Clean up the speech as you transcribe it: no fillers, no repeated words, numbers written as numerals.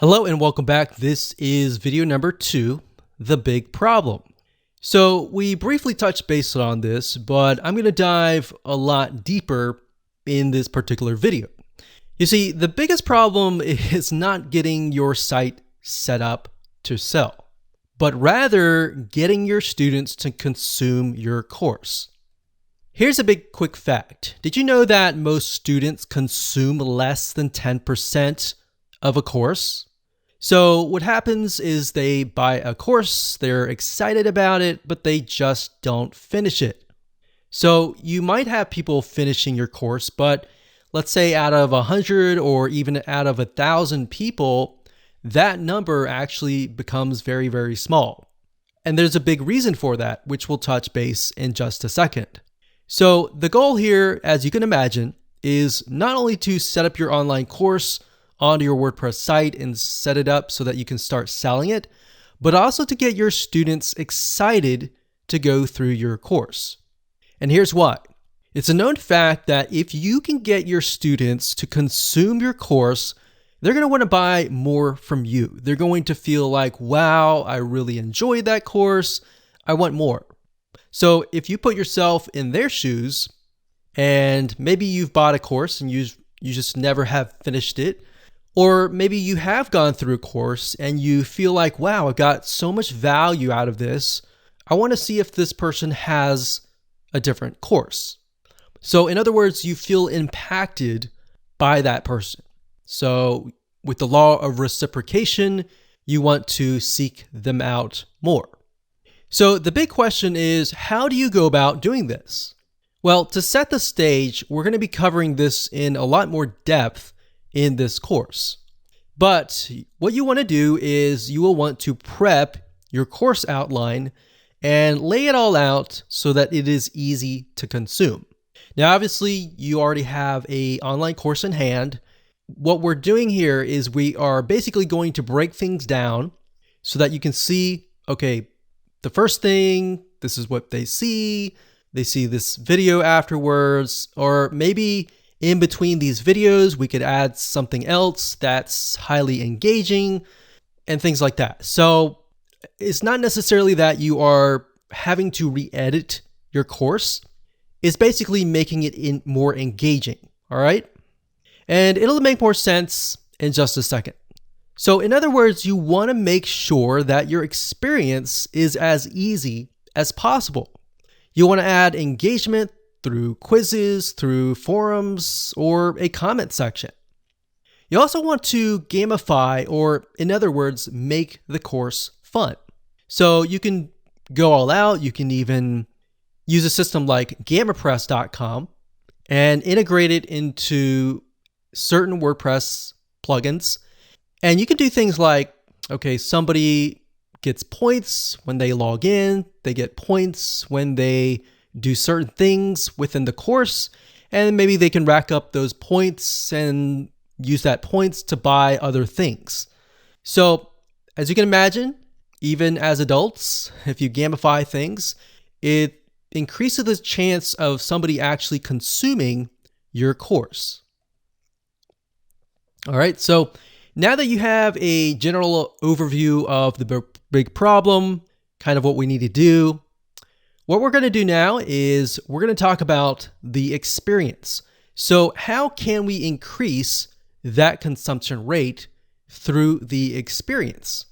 Hello and welcome back. This is video number 2, the big problem. So we briefly touched base on this, but I'm going to dive a lot deeper in this particular video. You see, the biggest problem is not getting your site set up to sell, but rather getting your students to consume your course. Here's a big quick fact. Did you know that most students consume less than 10% of a course? So what happens is they buy a course, they're excited about it, but they just don't finish it. So you might have people finishing your course, but let's say out of 100 or even out of 1,000 people, that number actually becomes very, very small. And there's a big reason for that, which we'll touch base in just a second. So the goal here, as you can imagine, is not only to set up your online course onto your WordPress site and set it up so that you can start selling it, but also to get your students excited to go through your course. And here's why. It's a known fact that if you can get your students to consume your course, they're going to want to buy more from you. They're going to feel like, wow, I really enjoyed that course. I want more. So if you put yourself in their shoes, and maybe you've bought a course and you just never have finished it, or maybe you have gone through a course and you feel like, wow, I got so much value out of this. I want to see if this person has a different course. So in other words, you feel impacted by that person. So with the law of reciprocation, you want to seek them out more. So the big question is, how do you go about doing this? Well, to set the stage, we're going to be covering this in a lot more depth in this course. But what you want to do is you will want to prep your course outline and lay it all out so that it is easy to consume. Now, obviously, you already have an online course in hand. What we're doing here is we are basically going to break things down so that you can see, okay, the first thing, this is what they see this video afterwards, or maybe in between these videos, we could add something else that's highly engaging and things like that. So it's not necessarily that you are having to re-edit your course. It's basically making it more engaging, all right? And it'll make more sense in just a second. So in other words, you want to make sure that your experience is as easy as possible. You want to add engagement through quizzes, through forums, or a comment section. You also want to gamify, or in other words, make the course fun. So you can go all out. You can even use a system like gamipress.com and integrate it into certain WordPress plugins. And you can do things like, okay, somebody gets points when they log in, they get points when they do certain things within the course, and maybe they can rack up those points and use that points to buy other things. So as you can imagine, even as adults, if you gamify things, it increases the chance of somebody actually consuming your course. All right, so now that you have a general overview of the big problem, kind of what we need to do, what we're going to do now is we're going to talk about the experience. So how can we increase that consumption rate through the experience?